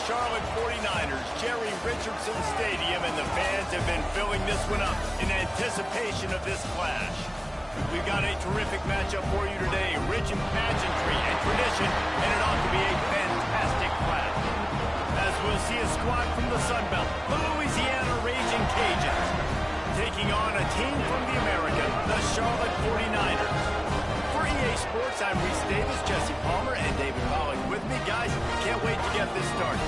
Charlotte 49ers, Jerry Richardson Stadium, and the fans have been filling this one up in anticipation of this clash. We've got a terrific matchup for you today, rich in pageantry and tradition, and it ought to be a fantastic clash. As we'll see a squad from the Sun Belt, the Louisiana Raging Cajuns, taking on a team from the American, the Charlotte 49ers. For EA Sports, I'm Reese Davis, Jesse Palmer, and David Pollock with me. Guys, can't wait to get this started.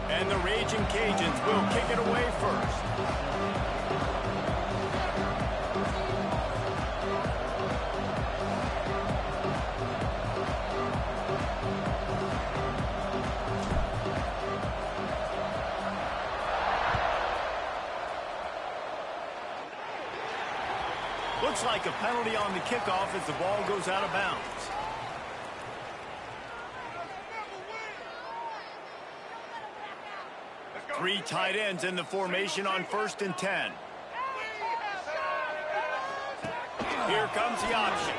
And the Raging Cajuns will kick it away first. Looks like a penalty on the kickoff as the ball goes out of bounds. Three tight ends in the formation on 1st and 10. Here comes the option.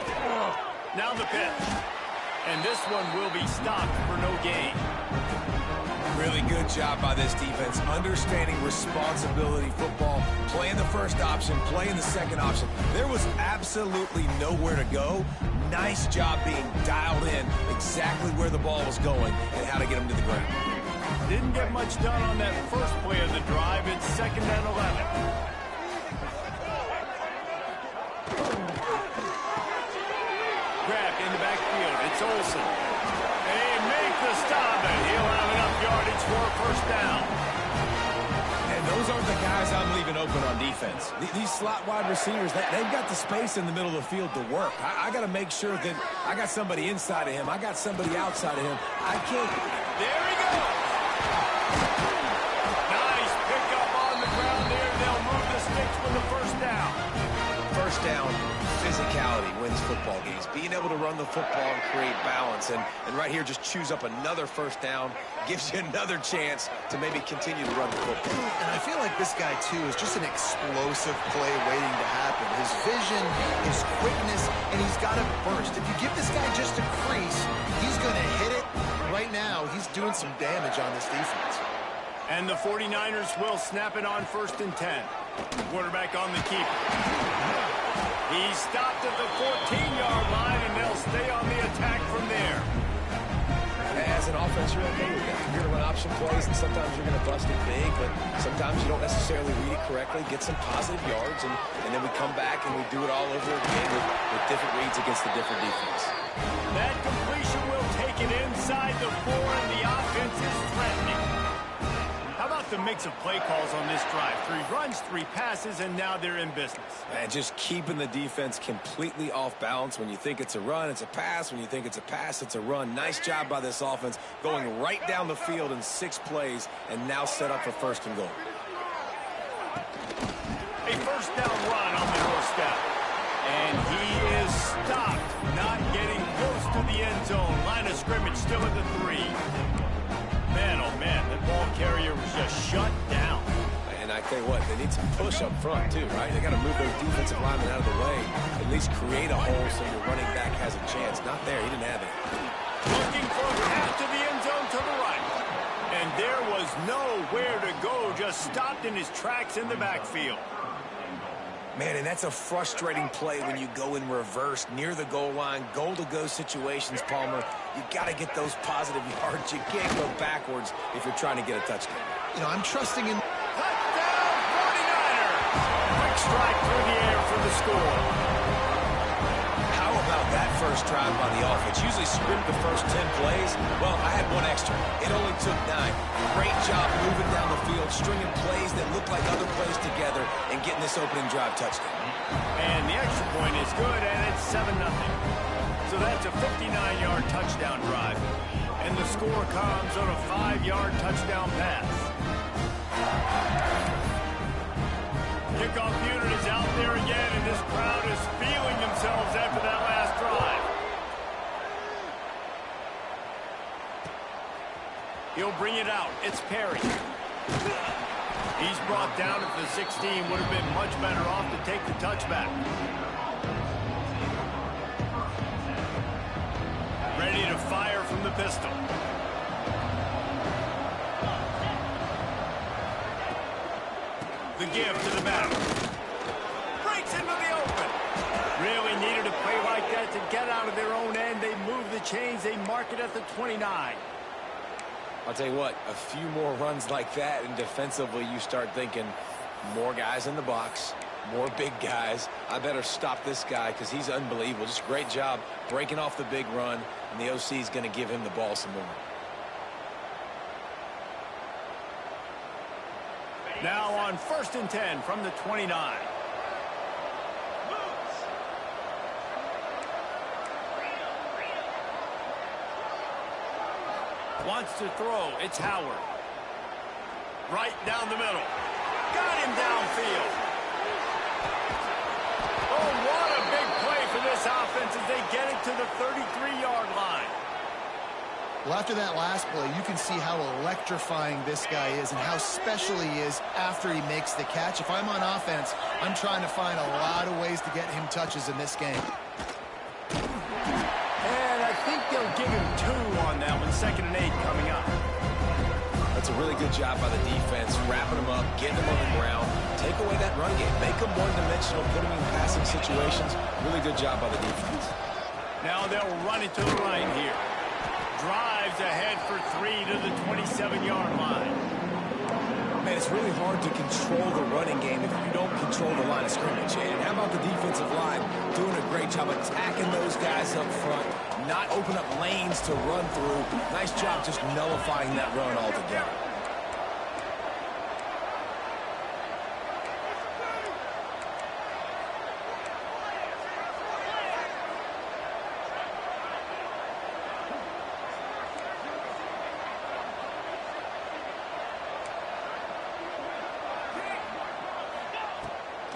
Now the pitch. And this one will be stopped for no gain. Really good job by this defense, understanding responsibility football, playing the first option, playing the second option. There was absolutely nowhere to go. Nice job being dialed in exactly where the ball was going and how to get him to the ground. Didn't get much done on that first play of the drive. It's 2nd and 11. Grabbed in the backfield. It's Olsen. They make the stop, and he'll have enough yardage for a 1st down. And those aren't the guys I'm leaving open on defense. These slot wide receivers, they've got the space in the middle of the field to work. I got to make sure that I got somebody inside of him. I got somebody outside of him. I can't. There he goes. Nice pickup on the ground there. They'll move the sticks for the 1st down. 1st down, physicality wins football games. Being able to run the football and create balance. And right here, just choose up another 1st down. Gives you another chance to maybe continue to run the football. And I feel like this guy, too, is just an explosive play waiting to happen. His vision, his quickness, and he's got a burst. If you give this guy just a crease, he's going to hit it. Right now, he's doing some damage on this defense. And the 49ers will snap it on 1st and 10. Quarterback on the keeper. He's stopped at the 14-yard line, and they'll stay on the attack from there. As an offense, you're okay with that. You're going to run option plays, and sometimes you're going to bust it big, but sometimes you don't necessarily read it correctly, get some positive yards, and then we come back and we do it all over again with different reads against the different defense. That completion will take it inside the 4, and the offense is threatening. How about the mix of play calls on this drive? 3 runs, 3 passes, and now they're in business. And just keeping the defense completely off balance. When you think it's a run, it's a pass. When you think it's a pass, it's a run. Nice job by this offense, going right down the field in 6 plays, and now set up for 1st and goal. A 1st down run on the doorstep. And he is stopped, not getting close to the end zone. Line of scrimmage still at the 3. Man, oh man, that ball carrier was just shut down. And I tell you what, they need some push up front too, right? They got to move those defensive linemen out of the way, at least create a hole so your running back has a chance. Not there, he didn't have it. Looking for a pass to the end zone to the right. And there was nowhere to go, just stopped in his tracks in the backfield. Man, and that's a frustrating play when you go in reverse near the goal line, goal-to-go situations, Palmer. You got to get those positive yards. You can't go backwards if you're trying to get a touchdown. You know, I'm trusting in... Touchdown, 49ers! Quick strike through the air for the score. How about that first drive by the offense? Usually script the first 10 plays. Well, I had one extra. It only took 9. Great job moving down the field, stringing plays that look like other plays together, and getting this opening drive touchdown. And the extra point is good, and it's 7-0. So that's a 59-yard touchdown drive. And the score comes on a 5-yard touchdown pass. Kickoff unit is out there again, and this crowd is feeling themselves after that last drive. He'll bring it out. It's Perry. He's brought down at the 16. Would have been much better off to take the touchback. Ready to fire from the pistol. The give to the back. Breaks into the open. Really needed a play like that to get out of their own end. They move the chains. They mark it at the 29. I'll tell you what, a few more runs like that, and defensively you start thinking, more guys in the box, more big guys. I better stop this guy because he's unbelievable. Just great job breaking off the big run, and the OC is going to give him the ball some more. Now on 1st and 10 from the 29. Wants to throw. It's Howard. Right down the middle. Got him downfield. Oh, what a big play for this offense as they get it to the 33-yard line. Well, after that last play, you can see how electrifying this guy is and how special he is after he makes the catch. If I'm on offense, I'm trying to find a lot of ways to get him touches in this game. And I think they'll give him 2 on that one. 2nd and 8 coming up. That's a really good job by the defense, wrapping them up, getting them on the ground, take away that run game, make them one-dimensional, put them in passing situations. Really good job by the defense. Now they'll run it to the right here. Drives ahead for 3 to the 27-yard line. Man, it's really hard to control the running game if you don't control the line of scrimmage. And how about the defensive line doing a great job attacking those guys up front, not open up lanes to run through. Nice job just nullifying that run altogether.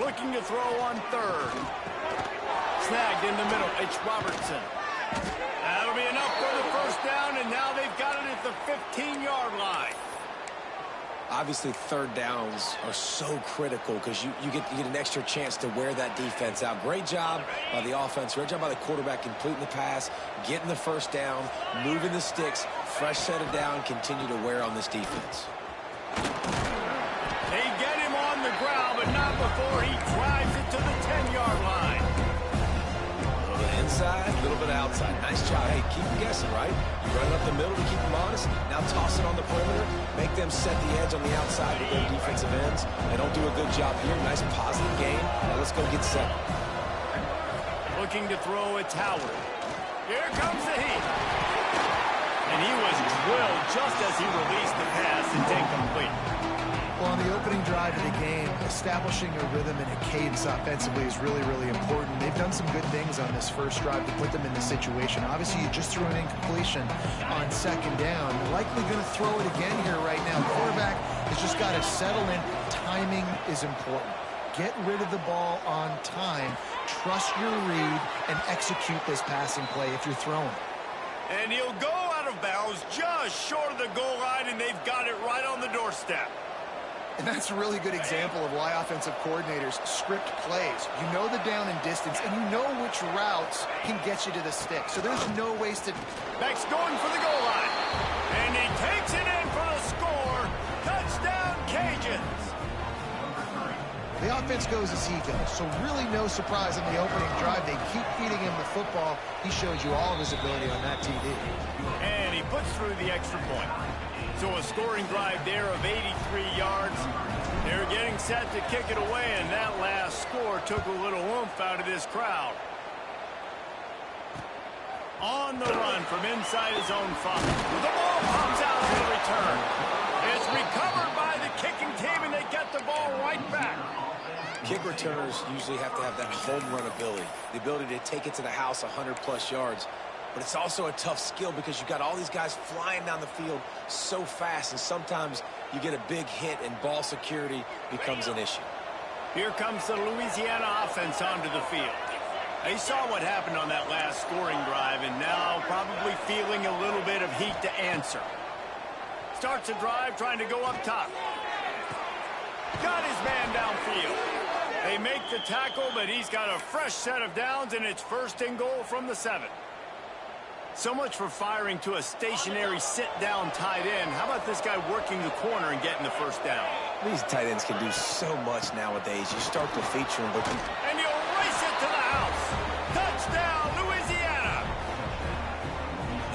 Looking to throw on 3rd. Snagged in the middle. It's Robertson. That'll be enough for the 1st down, and now they've got it at the 15-yard line. Obviously, 3rd downs are so critical because you get an extra chance to wear that defense out. Great job by the offense. Great job by the quarterback completing the pass, getting the 1st down, moving the sticks, fresh set of down, continue to wear on this defense. They get him on the ground, but not before he drives it to the 10-yard line. A little bit inside, a little bit outside. Nice job. Hey, keep them guessing, right? You run up the middle to keep them honest. Now toss it on the perimeter. Make them set the edge on the outside with their defensive ends. They don't do a good job here. Nice positive game. Now let's go get 7. Looking to throw, it's Howard. Here comes the heat. And he was drilled just as he released the pass. It's incomplete. Well, on the opening drive of the game, establishing a rhythm and a cadence offensively is really, really important. They've done some good things on this first drive to put them in this situation. Obviously, you just threw an incompletion on 2nd down. They're likely going to throw it again here right now. The quarterback has just got to settle in. Timing is important. Get rid of the ball on time. Trust your read and execute this passing play if you're throwing. And he'll go out of bounds just short of the goal line, and they've got it right on the doorstep. And that's a really good example of why offensive coordinators script plays. You know the down and distance, and you know which routes can get you to the stick. So there's no wasted. Beck's going for the goal line. And he takes it in for the score. Touchdown, Cajuns. The offense goes as he goes. So really no surprise in the opening drive. They keep feeding him the football. He shows you all of his ability on that TV. And he puts through the extra point. So a scoring drive there of 83 yards. They're getting set to kick it away, and that last score took a little oomph out of this crowd. On the run from inside his own 5. The ball pops out on the return. It's recovered by the kicking team, and they get the ball right back. Kick returners usually have to have that home run ability, the ability to take it to the house 100-plus yards. But it's also a tough skill because you've got all these guys flying down the field so fast, and sometimes you get a big hit and ball security becomes an issue. Here comes the Louisiana offense onto the field. They saw what happened on that last scoring drive, and now probably feeling a little bit of heat to answer. Starts a drive trying to go up top. Got his man downfield. They make the tackle, but he's got a fresh set of downs, and it's first and goal from the 7. So much for firing to a stationary sit-down tight end. How about this guy working the corner and getting the first down? These tight ends can do so much nowadays. You start to feature them, but and he'll race it to the house. Touchdown, Louisiana!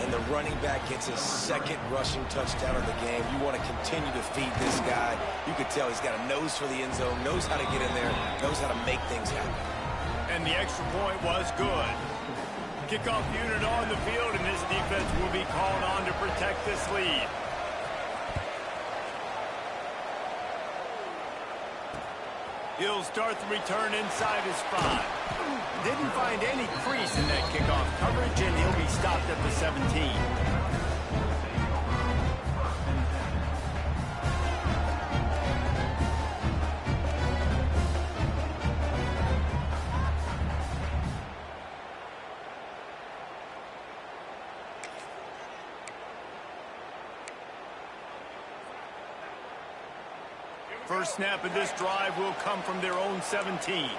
And the running back gets his second rushing touchdown of the game. You want to continue to feed this guy. You could tell he's got a nose for the end zone, knows how to get in there, knows how to make things happen. And the extra point was good. Kickoff unit on the field, and this defense will be called on to protect this lead. He'll start the return inside his 5. Didn't find any crease in that kickoff coverage, and he'll be stopped at the 17. First snap of this drive will come from their own 17.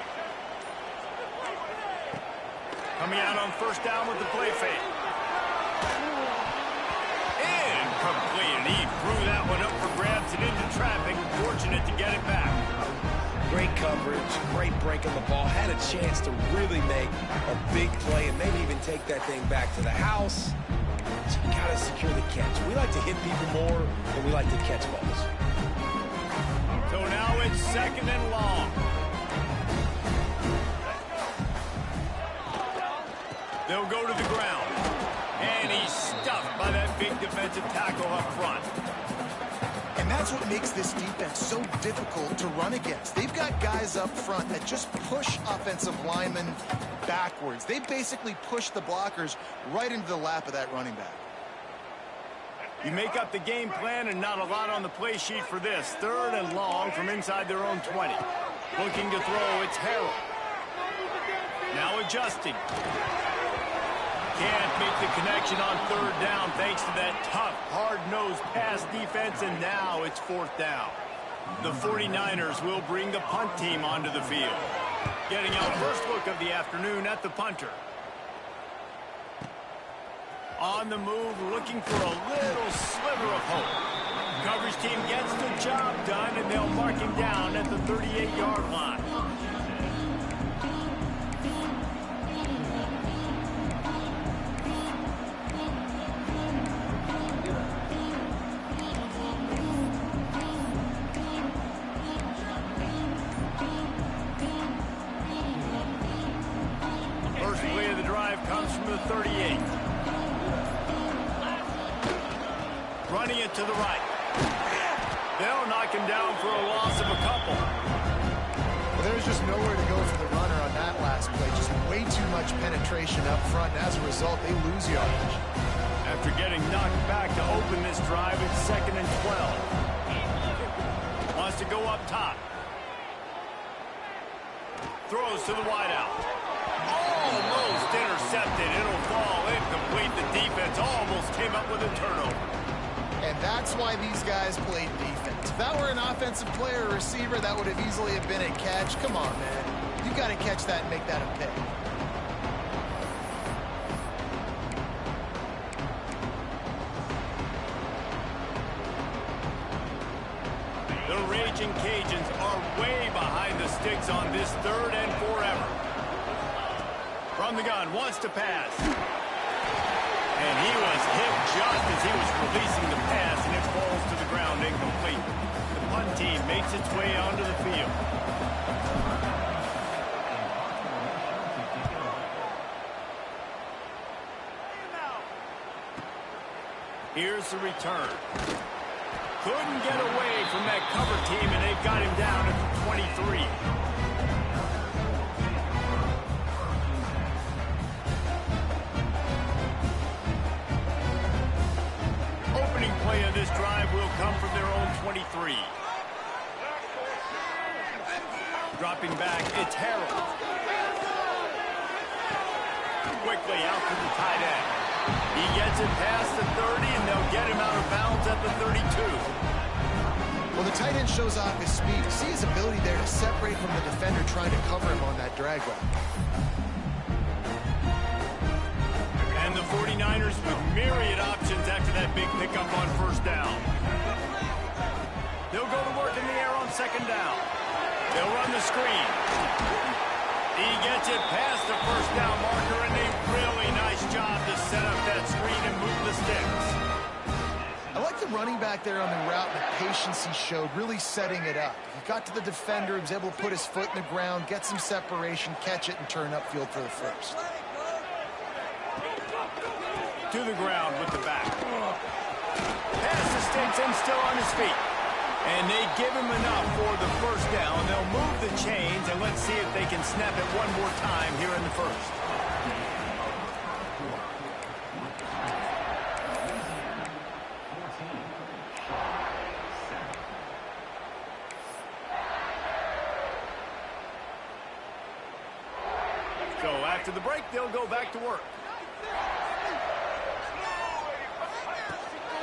Coming out on first down with the play fake. Incomplete, and he threw that one up for grabs and into traffic. Fortunate to get it back. Great coverage, great break on the ball. Had a chance to really make a big play and maybe even take that thing back to the house. But you got to secure the catch. We like to hit people more than we like to catch balls. So now it's second and long. They'll go to the ground. And he's stuffed by that big defensive tackle up front. And that's what makes this defense so difficult to run against. They've got guys up front that just push offensive linemen backwards. They basically push the blockers right into the lap of that running back. You make up the game plan and not a lot on the play sheet for this. Third and long from inside their own 20. Looking to throw, it's Harold. Now adjusting. Can't make the connection on third down thanks to that tough, hard-nosed pass defense, and now it's fourth down. The 49ers will bring the punt team onto the field. Getting our first look of the afternoon at the punter. On the move, looking for a little sliver of hope. Coverage team gets the job done, and they'll mark him down at the 38-yard line. First play of the drive comes from the 38. Running it to the right. They'll knock him down for a loss of a couple. Well, there's just nowhere to go for the runner on that last play. Just way too much penetration up front, and as a result, they lose yardage. After getting knocked back to open this drive, it's second and 12. Wants to go up top. Throws to the wideout. Almost intercepted. It'll fall incomplete. The defense almost came up with a turnover. And that's why these guys played defense. If that were an offensive player or receiver, that would have easily have been a catch. Come on, man. You got to catch that and make that a pick. The Raging Cajuns are way behind the sticks on this third and forever. From the gun, wants to pass. And he was hit just as he was releasing the pass, and it falls to the ground incomplete. The punt team makes its way onto the field. Here's the return. Couldn't get away from that cover team, and they've got him down at the 23. This drive will come from their own 23. Dropping back, it's Harold. Quickly out to the tight end. He gets it past the 30, and they'll get him out of bounds at the 32. Well, the tight end shows off his speed. You see his ability there to separate from the defender trying to cover him on that drag route. And the 49ers with myriad options after that big pickup on first down. They'll go to work in the air on second down. They'll run the screen. He gets it past the first down marker, and a really nice job to set up that screen and move the sticks. I like the running back there on the route and the patience he showed, really setting it up. He got to the defender, he was able to put his foot in the ground, get some separation, catch it, and turn upfield for the first. To the ground with the back. Pass the sticks and still on his feet. And they give him enough for the first down. They'll move the chains, and let's see if they can snap it one more time here in the first. So after the break, they'll go back to work.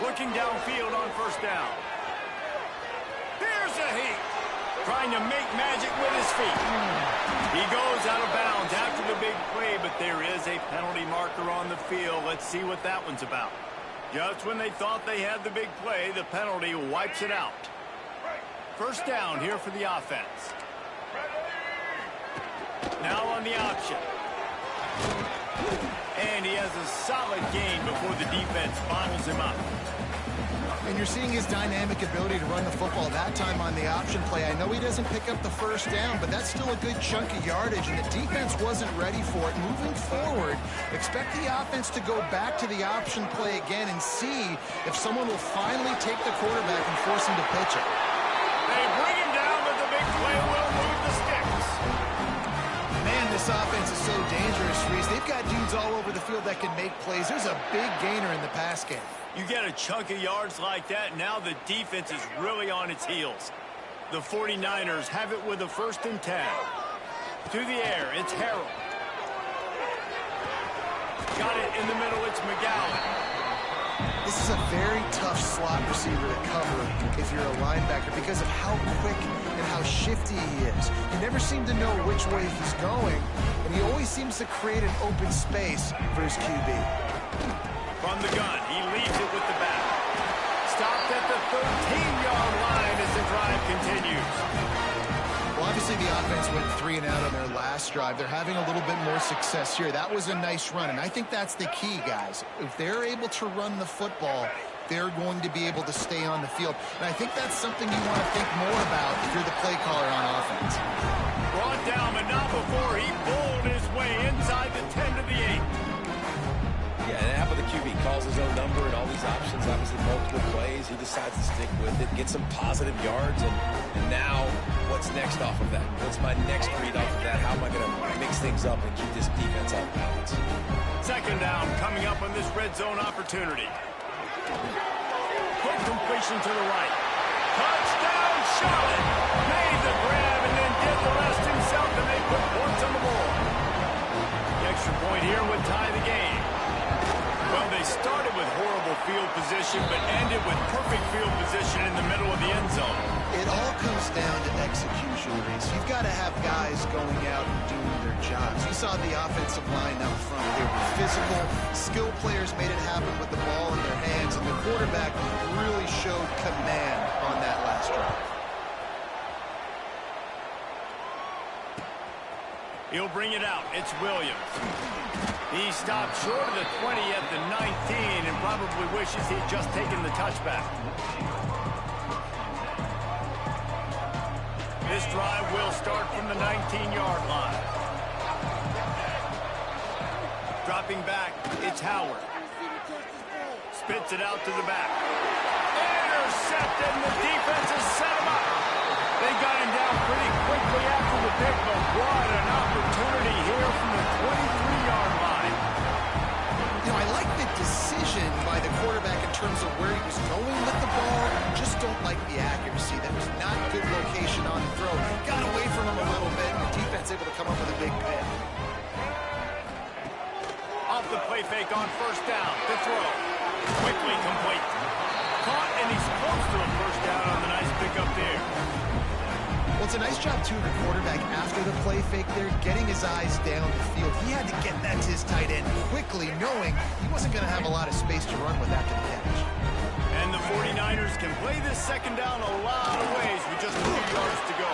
Looking downfield on first down. Here's a heat. Trying to make magic with his feet. He goes out of bounds after the big play, but there is a penalty marker on the field. Let's see what that one's about. Just when they thought they had the big play, the penalty wipes it out. First down here for the offense. Now on the option. And he has a solid gain before the defense bottles him up. And you're seeing his dynamic ability to run the football that time on the option play. I know he doesn't pick up the first down, but that's still a good chunk of yardage, and the defense wasn't ready for it. Moving forward, expect the offense to go back to the option play again and see if someone will finally take the quarterback and force him to pitch it. They bring him down, but the big play will move the sticks. Man, this offense is so dangerous, Reese. They've got dudes all over the field that can make plays. There's a big gainer in the pass game. You get a chunk of yards like that, now the defense is really on its heels. The 49ers have it with a 1st and 10. To the air, it's Harrell. Got it in the middle, it's McGowan. This is a very tough slot receiver to cover if you're a linebacker because of how quick and how shifty he is. You never seem to know which way he's going, and he always seems to create an open space for his QB. From the gun, he leaves it with the back. Stopped at the 13-yard line as the drive continues. Well, obviously the offense went 3 and out on their last drive. They're having a little bit more success here. That was a nice run, and I think that's the key, guys. If they're able to run the football, they're going to be able to stay on the field. And I think that's something you want to think more about if you're the play caller on offense. Brought down, but not before he pulled his way inside the 10 to the 8. Yeah, and how about the QB? Calls his own number and all these options, obviously multiple plays. He decides to stick with it, get some positive yards, and now what's next off of that? What's my next read off of that? How am I going to mix things up and keep this defense off balance? Second down coming up on this red zone opportunity. Quick completion to the right. Touchdown, Charlotte! Made the grab and then did the rest himself, and they put points on the board. The extra point here would tie the game. Well, they started with horrible field position, but ended with perfect field position in the middle of the end zone. It all comes down to execution, Reese. You've got to have guys going out and doing their jobs. You saw the offensive line up front. They were physical. Skill players made it happen with the ball in their hands, and the quarterback really showed command on that last drive. He'll bring it out. It's Williams. He stopped short of the 20 at the 19 and probably wishes he'd just taken the touchback. This drive will start from the 19-yard line. Dropping back, it's Howard. Spits it out to the back. Intercepted, and the defense has set him up. They got him down pretty quickly after the pick, but what an opportunity here from the 23-yard line. You know, I like the decision by the quarterback in terms of where he was going with the ball. Just don't like the accuracy. That was not good location on the throw. Got away from him a little bit, and the defense able to come up with a big pick. Off the play fake on first down. The throw. Quickly complete. Caught, and he's close to a first down on the nice pickup there. Well, it's a nice job, too, of the quarterback after the play fake there, getting his eyes down the field. He had to get that to his tight end quickly, knowing he wasn't going to have a lot of space to run with after the catch. And the 49ers can play this second down a lot of ways with just a few yards to go.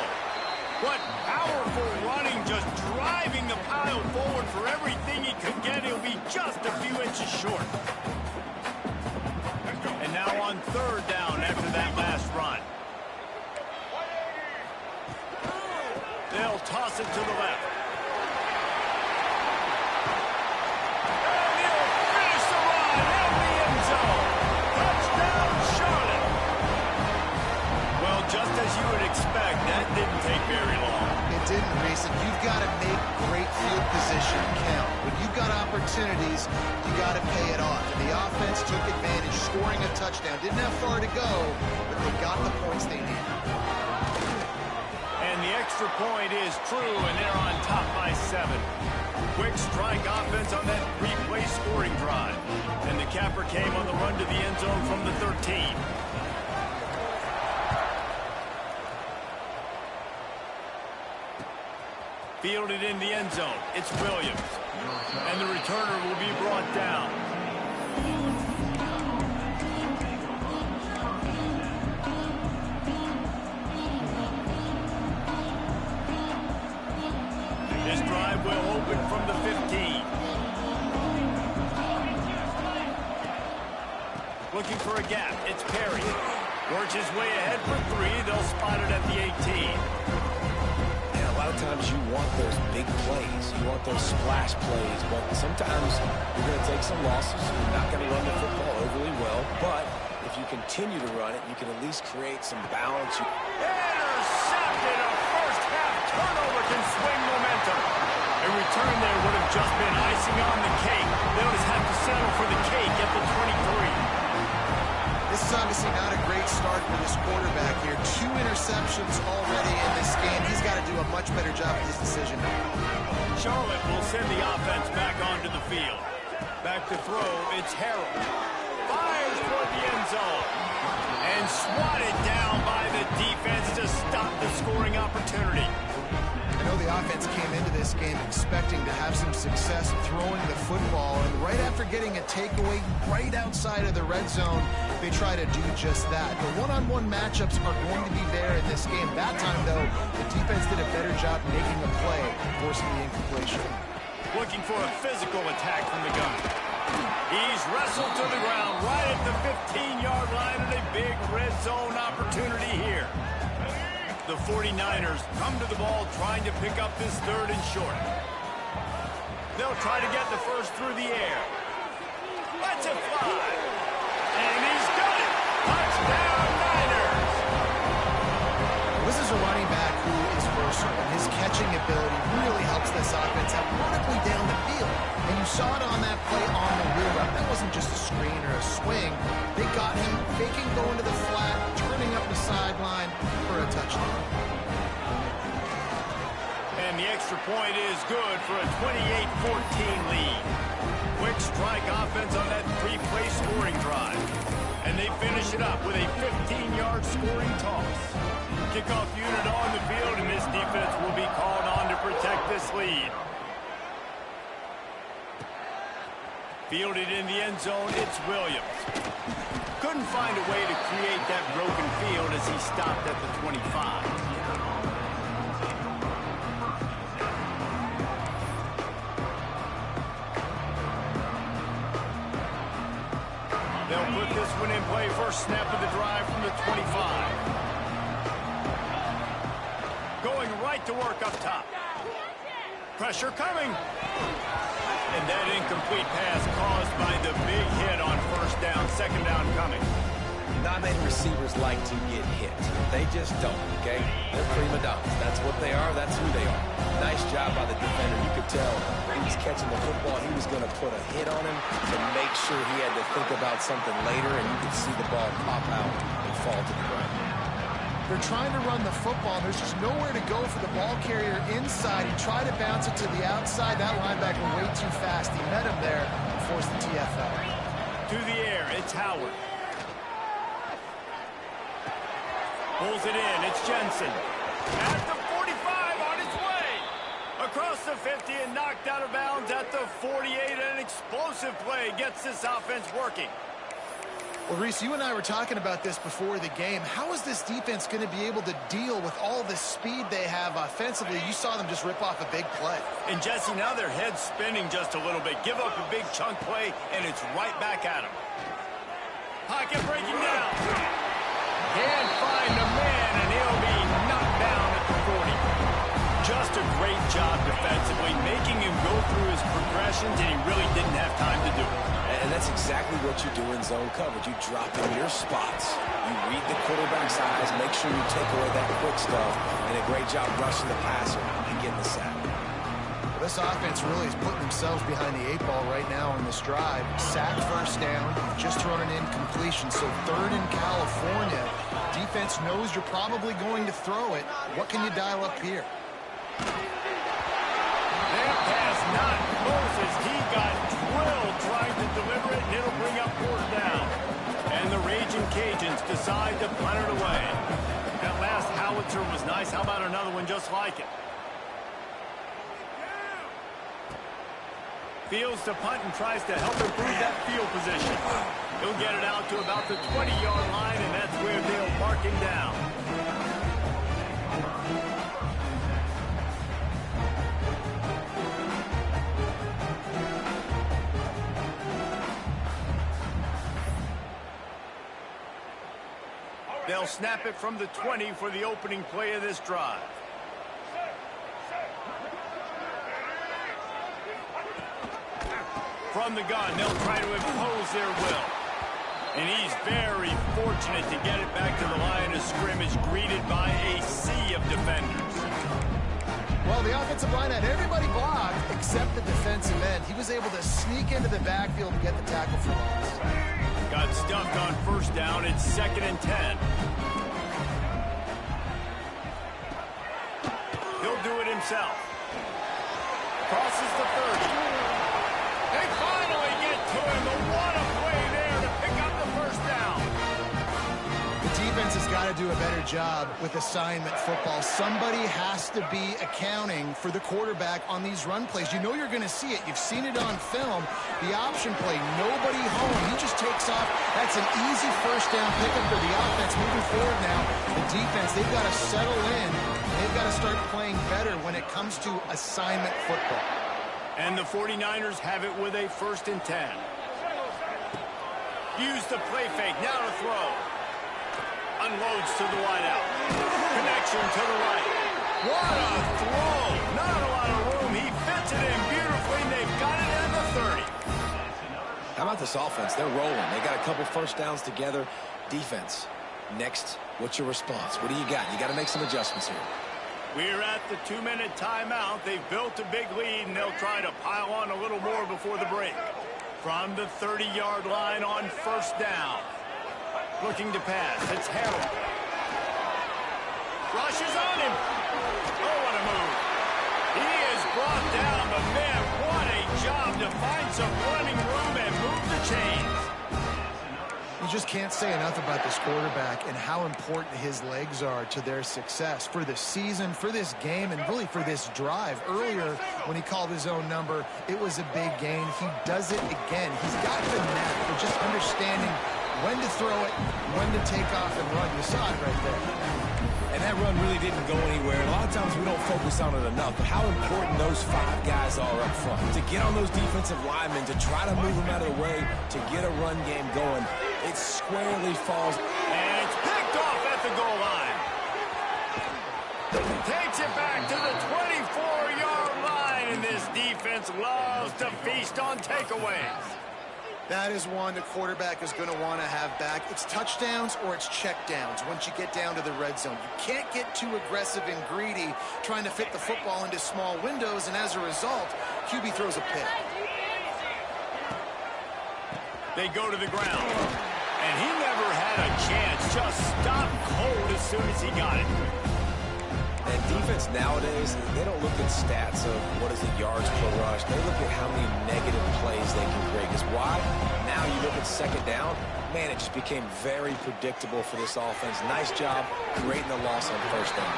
What powerful running, just driving the pile forward for everything he could get. He'll be just a few inches short. And now on third down after that last run. They'll toss it to the left. And he'll finish the run in the end zone. Touchdown, Charlotte. Well, just as you would expect, that didn't take very long. It didn't, Reese, and you've got to make great field position count. When you've got opportunities, you got to pay it off. And the offense took advantage, scoring a touchdown. Didn't have far to go, but they got the points they needed. And the extra point is true, and they're on top by 7. Quick strike offense on that three-play scoring drive. And the capper came on the run to the end zone from the 13. Fielded in the end zone. It's Williams. And the returner will be brought down. This drive will open from the 15. Looking for a gap. It's Perry. Works his way ahead for 3. They'll spot it at the 18. Yeah, a lot of times you want those big plays. You want those splash plays. But sometimes you're going to take some losses. You're not going to run the football overly well. But if you continue to run it, you can at least create some balance. Intercepted. A first-half turnover can swing momentum. A return there would have just been icing on the cake. They'll just have to settle for the cake at the 23. This is obviously not a great start for this quarterback here. 2 interceptions already in this game. He's got to do a much better job with his decision. Charlotte will send the offense back onto the field. Back to throw, it's Harrell. Fires toward the end zone. And swatted down by the defense to stop the scoring opportunity. I know the offense came into this game expecting to have some success throwing the football, and right after getting a takeaway right outside of the red zone, they try to do just that. The one-on-one matchups are going to be there in this game. That time, though, the defense did a better job making a play, forcing the incompletion. Looking for a physical attack from the gun. He's wrestled to the ground right at the 15-yard line, and a big red zone opportunity here. The 49ers come to the ball trying to pick up this third and short. They'll try to get the first through the air. Let's it fly. And he's got it. Touchdown, Niners. This is a running back who is versatile. His catching ability really helps this offense out vertically down the field. And you saw it on that play on the wheel route. That wasn't just a screen or a swing. They got him faking going to the flat, turning up the sideline for a touchdown. And the extra point is good for a 28-14 lead. Quick strike offense on that three-play scoring drive. And they finish it up with a 15-yard scoring toss. Kickoff unit on the field, and this defense will be called on to protect this lead. Fielded in the end zone, it's Williams. Couldn't find a way to create that broken field as he stopped at the 25. They'll put this one in play. First snap of the drive from the 25. Going right to work up top. Pressure coming. And that incomplete pass caused by the big hit on first down. Second down coming. Not many receivers like to get hit. They just don't, okay? They're prima donnas. That's what they are. That's who they are. Nice job by the defender. You could tell he was catching the football. He was going to put a hit on him to make sure he had to think about something later, and you could see the ball pop out and fall to the ground. They're trying to run the football. There's just nowhere to go for the ball carrier inside. He tried to bounce it to the outside. That linebacker way too fast. He met him there. PFL. To the air, it's Howard. Pulls it in, it's Jensen. At the 45, on its way. Across the 50 and knocked out of bounds at the 48. An explosive play gets this offense working. Well, Reese, you and I were talking about this before the game. How is this defense going to be able to deal with all the speed they have offensively? You saw them just rip off a big play. And, Jesse, now their head's spinning just a little bit. Give up a big chunk play, and it's right back at them. Pocket breaking down. Can't find the man, and he'll be knocked down at the 40. Just a great job defensively, making him go through his progressions, and he really didn't have time to do it. And that's exactly what you do in zone coverage. You drop in your spots. You read the quarterback's eyes, make sure you take away that quick stuff, and a great job rushing the passer and getting the sack. Well, this offense really is putting themselves behind the 8 ball right now on this drive. Sack first down, just thrown an incompletion, so 3rd in California. Defense knows you're probably going to throw it. What can you dial up here? That pass not Moses. He got drilled trying to deliver it, and it'll bring up 4th down. And the Raging Cajuns decide to punt it away. That last howitzer was nice. How about another one just like it? Fields to punt and tries to help improve that field position. He'll get it out to about the 20-yard line, and that's where they'll mark him down. They'll snap it from the 20 for the opening play of this drive. From the gun, they'll try to impose their will. And he's very fortunate to get it back to the line of scrimmage, greeted by a sea of defenders. Well, the offensive line had everybody blocked except the defensive end. He was able to sneak into the backfield and get the tackle for loss. Got stuffed on 1st down. It's 2nd and 10. He'll do it himself. Crosses the 30. They finally get to him. But what a play there to pick up the 1st down. The defense has got to do a better job with assignment football. Somebody has to be accounting for the quarterback on these run plays. You know you're going to see it. You've seen it on film. The option play, nobody home. He just takes off. That's an easy 1st down pickup for the offense. Moving forward now, the defense, they've got to settle in. They've got to start playing better when it comes to assignment football. And the 49ers have it with a 1st and 10. Use the play fake. Now to throw. Unloads to the wideout. Connection to the right. What a throw. Not a lot of room. He fits it in beautifully, and they've got it at the 30. How about this offense? They're rolling. They got a couple 1st downs together. Defense, next, what's your response? What do you got? You got to make some adjustments here. We're at the 2-minute timeout. They've built a big lead, and they'll try to pile on a little more before the break. From the 30-yard line on 1st down. Looking to pass. It's Harold. Rushes on him. Oh, what a move. He is brought down, but man, what a job to find some running room and move the chains. You just can't say enough about this quarterback and how important his legs are to their success for this season, for this game, and really for this drive. Earlier, when he called his own number, it was a big gain. He does it again. He's got the knack for just understanding when to throw it, when to take off and run. You saw it right there. And that run really didn't go anywhere. A lot of times we don't focus on it enough, but how important those 5 guys are up front. To get on those defensive linemen, to try to move them out of the way, to get a run game going, it squarely falls. And it's picked off at the goal line. Takes it back to the 24-yard line, and this defense loves to feast on takeaways. That is one the quarterback is going to want to have back. It's touchdowns or it's checkdowns once you get down to the red zone. You can't get too aggressive and greedy trying to fit the football into small windows, and as a result, QB throws a pick. They go to the ground, and he never had a chance. Just stopped cold as soon as he got it. And defense nowadays, they don't look at stats of what is the yards per rush. They look at how many negative plays they can create. Because why? Now you look at second down, man, it just became very predictable for this offense. Nice job creating the loss on first down.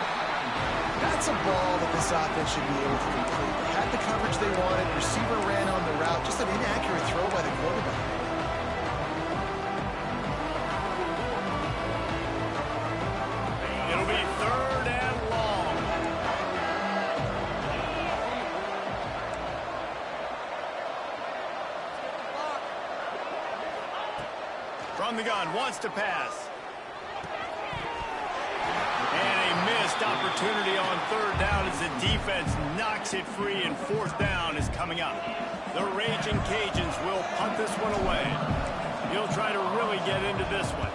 That's a ball that this offense should be able to complete. They had the coverage they wanted. Receiver ran on the route. Just an inaccurate throw by the quarterback. It'll be 3rd and long. From the gun, wants to pass. Missed opportunity on 3rd down as the defense knocks it free, and 4th down is coming up. The Raging Cajuns will punt this one away. He'll try to really get into this one.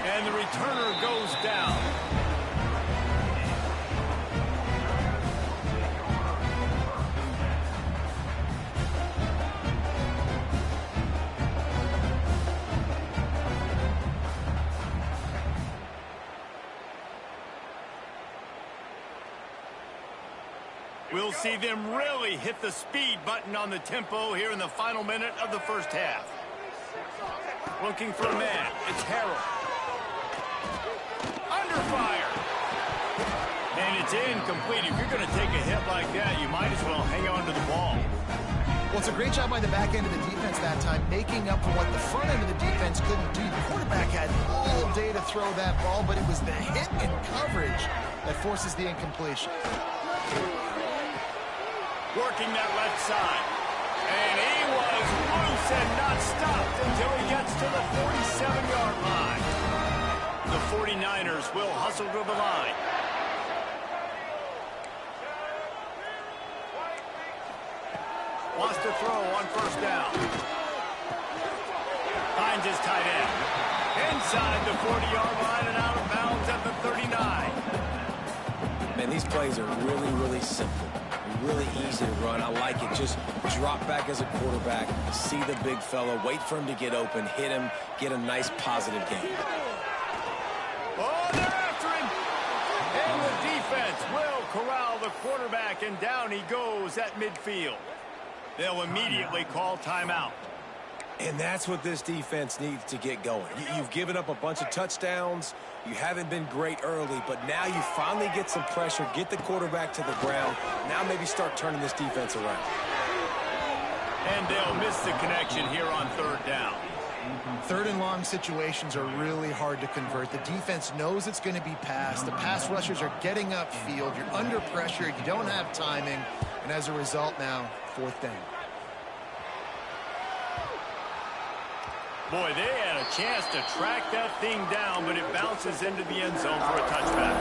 And the returner goes down. We'll see them really hit the speed button on the tempo here in the final minute of the first half. Looking for a man. It's Harrell. Under fire. And it's incomplete. If you're going to take a hit like that, you might as well hang on to the ball. Well, it's a great job by the back end of the defense that time, making up for what the front end of the defense couldn't do. The quarterback had all day to throw that ball, but it was the hit and coverage that forces the incompletion. Working that left side. And he was loose and not stopped until he gets to the 47-yard line. The 49ers will hustle to the line. Wants to throw on 1st down. Finds his tight end. Inside the 40-yard line and out of bounds at the 39. Man, these plays are really, really simple. Really easy to run. I like it. Just drop back as a quarterback, see the big fella, wait for him to get open, hit him, get a nice positive game. Oh, they're after him. And the defense will corral the quarterback, and down he goes at midfield. They'll immediately call timeout. And that's what this defense needs to get going. You've given up a bunch of touchdowns. You haven't been great early, but now you finally get some pressure, get the quarterback to the ground. Now maybe start turning this defense around. And they'll miss the connection here on 3rd down. 3rd and long situations are really hard to convert. The defense knows it's going to be passed. The pass rushers are getting upfield. You're under pressure. You don't have timing. And as a result now, 4th down. Boy, they had a chance to track that thing down, but it bounces into the end zone for a touchback.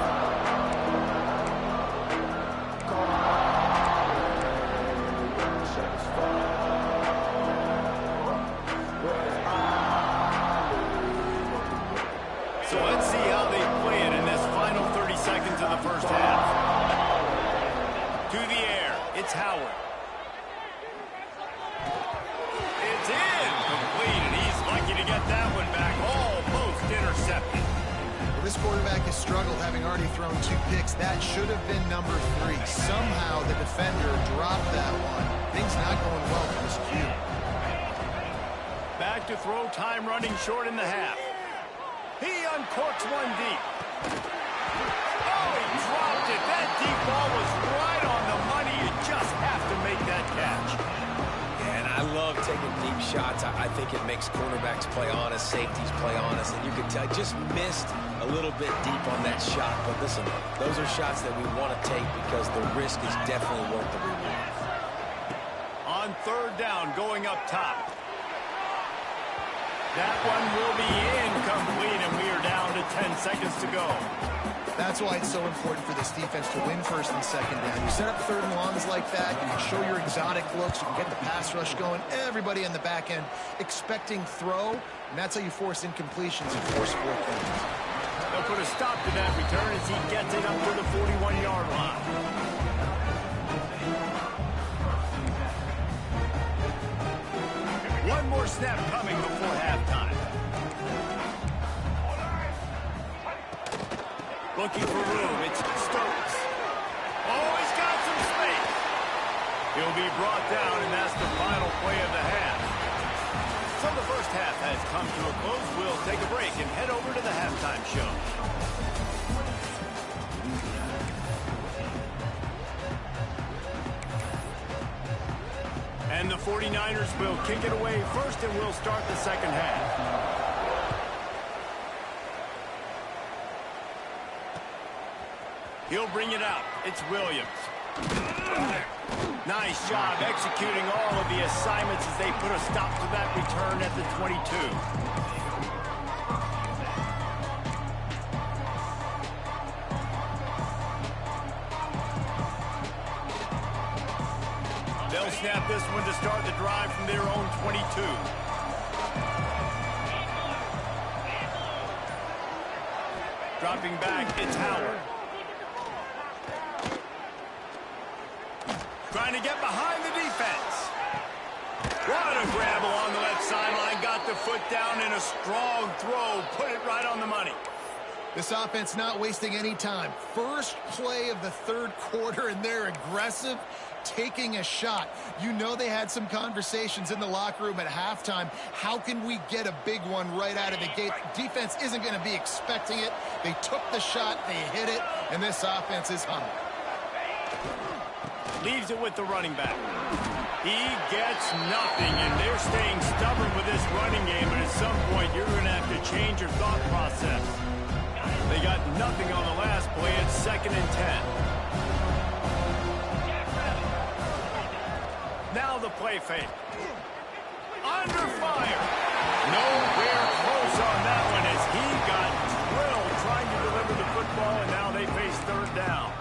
So let's see how they play it in this final 30 seconds of the first half. To the air, it's Howard. It's incomplete, and he's lucky to get that one back. Almost intercepted. Well, this quarterback has struggled, having already thrown 2 picks. That should have been number 3. Somehow the defender dropped that one. Things not going well for this Q. Back to throw, time running short in the half. He uncorks one deep. Oh, he dropped it. That deep ball was right on the money. You just have to make that catch. And I love taking deep shots. I think it makes quarterbacks play honest, safeties play honest, and you can tell just missed a little bit deep on that shot. But listen, those are shots that we want to take because the risk is definitely worth the reward. On 3rd down, going up top. That one will be incomplete, and we are down to 10 seconds to go. That's why it's so important for this defense to win 1st and 2nd down. You set up 3rd and longs like that, you can show your exotic looks, you can get the pass rush going, everybody in the back end expecting throw, and that's how you force incompletions and force 4th downs. They'll put a stop to that return as he gets it up to the 41-yard line. One more snap coming before halftime. Looking for room. It's Stokes. Oh, he's got some space. He'll be brought down, and that's the final play of the half. So the first half has come to a close. We'll take a break and head over to the halftime show. And the 49ers will kick it away first, and we'll start the second half. He'll bring it out. It's Williams. Nice job executing all of the assignments as they put a stop to that return at the 22. They'll snap this one to start the drive from their own 22. Dropping back, it's Howard. Trying to get behind the defense. What a grab along the left sideline. Got the foot down in a strong throw. Put it right on the money. This offense not wasting any time. First play of the third quarter, and they're aggressive, taking a shot. You know they had some conversations in the locker room at halftime. How can we get a big one right out of the gate? Defense isn't going to be expecting it. They took the shot, they hit it, and this offense is humming. Leaves it with the running back. He gets nothing, and they're staying stubborn with this running game, but at some point you're going to have to change your thought process. They got nothing on the last play. It's 2nd and 10. Now the play fake. Under fire. Nowhere close on that one as he got drilled trying to deliver the football, and now they face 3rd down.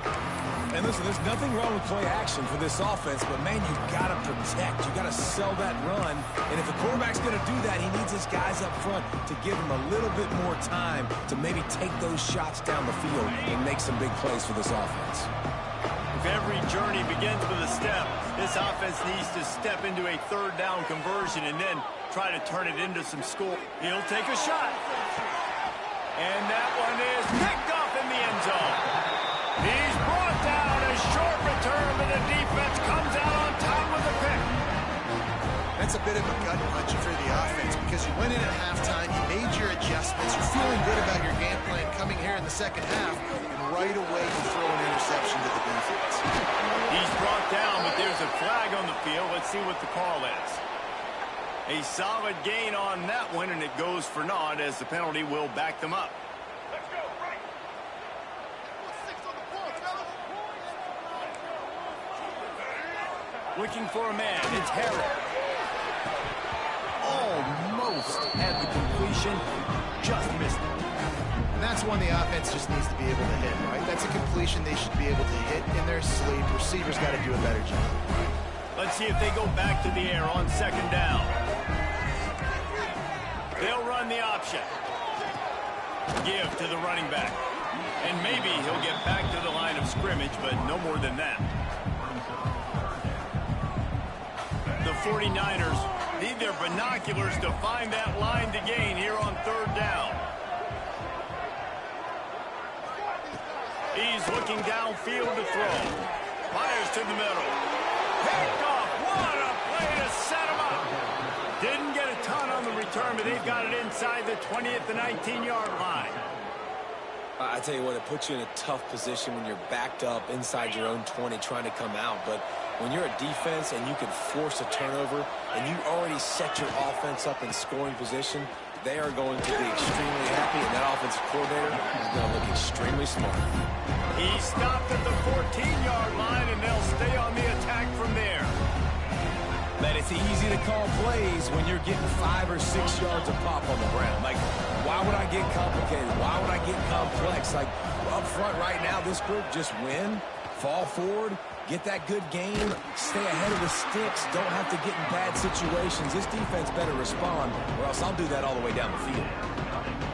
And listen, there's nothing wrong with play action for this offense, but, man, you got to protect. You got to sell that run. And if the quarterback's going to do that, he needs his guys up front to give him a little bit more time to maybe take those shots down the field and make some big plays for this offense. If every journey begins with a step, this offense needs to step into a 3rd down conversion and then try to turn it into some score. He'll take a shot. And that one is picked off in the end zone. He's brought down. A short return, but the defense comes out on top with a pick. That's a bit of a gut punch for the offense because you went in at halftime, you made your adjustments, you're feeling good about your game plan coming here in the second half, and right away you throw an interception to the defense. He's brought down, but there's a flag on the field. Let's see what the call is. A solid gain on that one, and it goes for naught as the penalty will back them up. Looking for a man. It's Harrell. Almost had the completion. Just missed it. And that's one the offense just needs to be able to hit, right? That's a completion they should be able to hit in their sleep. Receivers got to do a better job. Let's see if they go back to the air on 2nd down. They'll run the option. Give to the running back. And maybe he'll get back to the line of scrimmage, but no more than that. The 49ers need their binoculars to find that line to gain here on 3rd down. He's looking downfield to throw. Fires to the middle. Picked off. What a play to set him up. Didn't get a ton on the return, but they've got it inside the 20 at the 19-yard line. I tell you what, it puts you in a tough position when you're backed up inside your own 20 trying to come out. But when you're a defense and you can force a turnover and you already set your offense up in scoring position, they are going to be extremely happy, and that offensive coordinator is going to look extremely smart. He stopped at the 14-yard line, and they'll stay on the attack from there. Man, it's easy to call plays when you're getting 5 or 6 yards of pop on the ground. Like, why would I get complicated? Why would I get complex? Like, up front right now, this group just win, fall forward, get that good game, stay ahead of the sticks, don't have to get in bad situations. This defense better respond, or else I'll do that all the way down the field.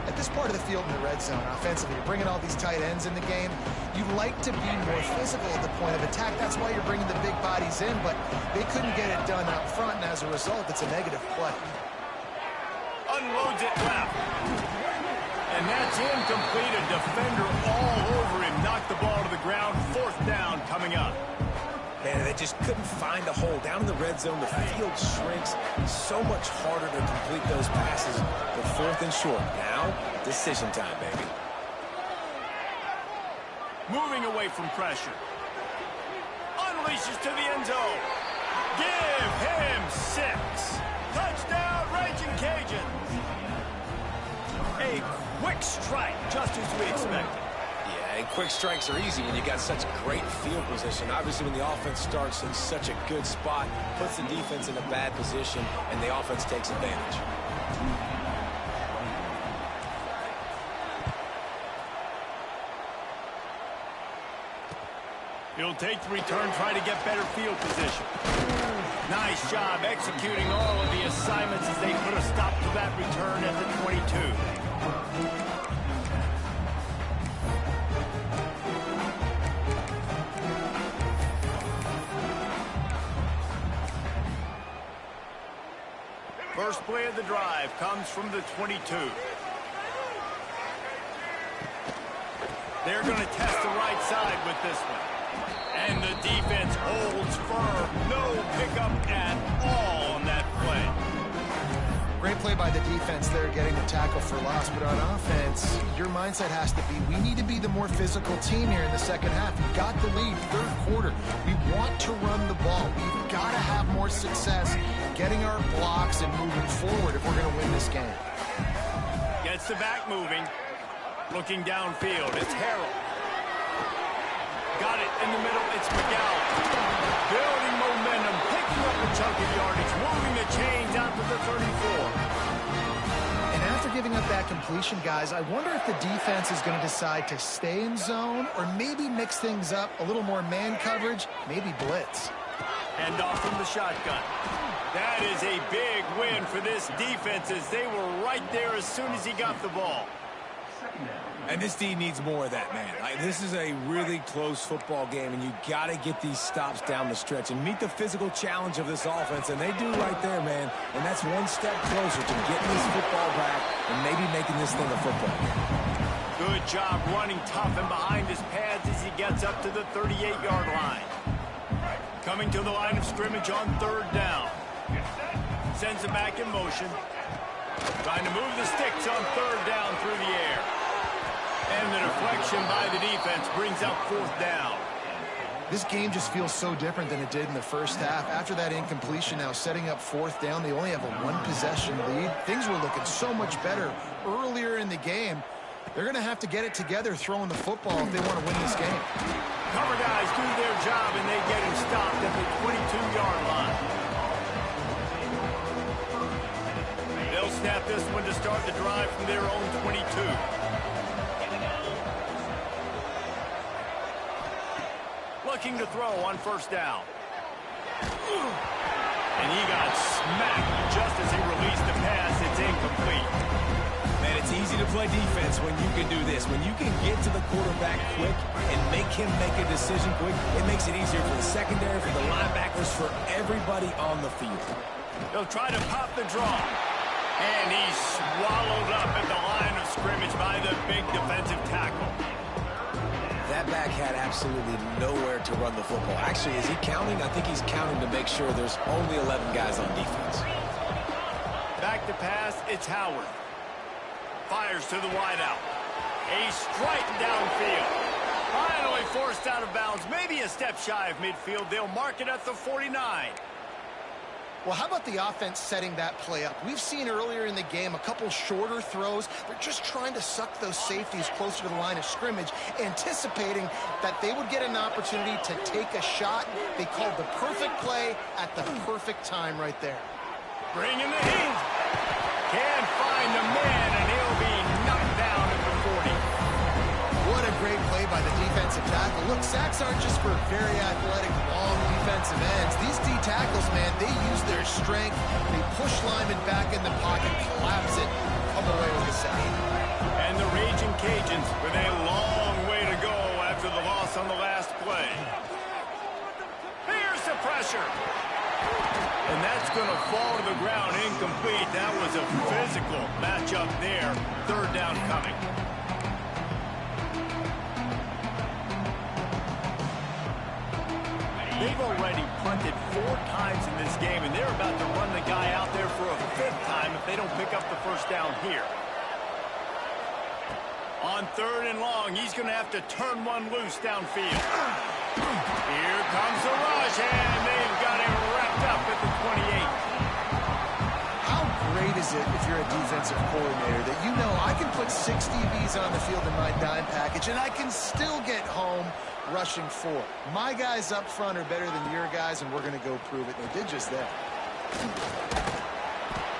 At this part of the field in the red zone, offensively, you're bringing all these tight ends in the game. You like to be more physical at the point of attack. That's why you're bringing the big bodies in, but they couldn't get it done up front, and as a result, it's a negative play. Unloads it left. And that's incomplete. A defender all over him. Knocked the ball to the ground. 4th down coming up. Man, they just couldn't find a hole. Down in the red zone, the field shrinks. So much harder to complete those passes. But 4th and short. Now, decision time, baby. Moving away from pressure. Unleashes to the end zone. Give him 6. Touchdown, Raging Cajuns. A quick strike, just as we expected. Yeah, and quick strikes are easy when you got such great field position. Obviously, when the offense starts in such a good spot, puts the defense in a bad position, and the offense takes advantage. He'll take the return, try to get better field position. Nice job executing all of the assignments as they put a stop to that return at the 22. First play of the drive comes from the 22. They're going to test the right side with this one. And the defense holds firm. No pickup at all on that play. Great play by the defense there, getting the tackle for loss. But on offense, your mindset has to be, we need to be the more physical team here in the second half. We got the lead, 3rd quarter. We want to run the ball. We've got to have more success getting our blocks and moving forward if we're going to win this game. Gets the back moving. Looking downfield, it's Harrell. Got it in the middle, it's McGowan. Building momentum, picking up a chunk of yardage, moving the chains out to the 34. And after giving up that completion, guys, I wonder if the defense is going to decide to stay in zone or maybe mix things up, a little more man coverage, maybe blitz. And off from the shotgun. That is a big win for this defense as they were right there as soon as he got the ball. And this D needs more of that, man. This is a really close football game, and you got to get these stops down the stretch and meet the physical challenge of this offense, and they do right there, man. And that's one step closer to getting this football back and maybe making this thing a football game. Good job running tough and behind his pads as he gets up to the 38-yard line. Coming to the line of scrimmage on 3rd down. Sends it back in motion. Trying to move the sticks on 3rd down through the air. And the deflection by the defense brings out 4th down. This game just feels so different than it did in the first half. After that incompletion, now setting up 4th down, they only have a 1-possession lead. Things were looking so much better earlier in the game. They're going to have to get it together throwing the football if they want to win this game. Cover guys do their job, and they get him stopped at the 22-yard line. They'll snap this one to start the drive from their own 22. Looking to throw on 1st down. And he got smacked just as he released the pass. It's incomplete. Man, it's easy to play defense when you can do this. When you can get to the quarterback quick and make him make a decision quick, it makes it easier for the secondary, for the linebackers, for everybody on the field. They'll try to pop the draw. And he's swallowed up at the line of scrimmage by the big defensive tackle. That back had absolutely nowhere to run the football. Actually, is he counting? I think he's counting to make sure there's only 11 guys on defense. Back to pass, it's Howard. Fires to the wideout. A strike downfield. Finally forced out of bounds. Maybe a step shy of midfield. They'll mark it at the 49. Well, how about the offense setting that play up? We've seen earlier in the game a couple shorter throws. They're just trying to suck those safeties closer to the line of scrimmage, anticipating that they would get an opportunity to take a shot. They called the perfect play at the perfect time right there. Bring in the heat. Can't find the man, and he'll be knocked down at the 40. What a great play by the defensive tackle. Look, sacks aren't just for very athletic, long defensive ends. These D tackles, man, they use their strength. They push linemen back in the pocket, collapse it, come away with a sack. And the Raging Cajuns with a long way to go after the loss on the last play. Here's the pressure. And that's going to fall to the ground incomplete. That was a physical matchup there. Third down coming. They've already punted 4 times in this game, and they're about to run the guy out there for a 5th time if they don't pick up the first down here. On 3rd and long, he's going to have to turn one loose downfield. Here comes the rush, and they've got him wrapped up at the 28. How great is it if you're a defensive coordinator that you know I can put 6 DBs on the field in my dime package and I can still get home rushing 4. My guys up front are better than your guys, and we're going to go prove it. And they did just that.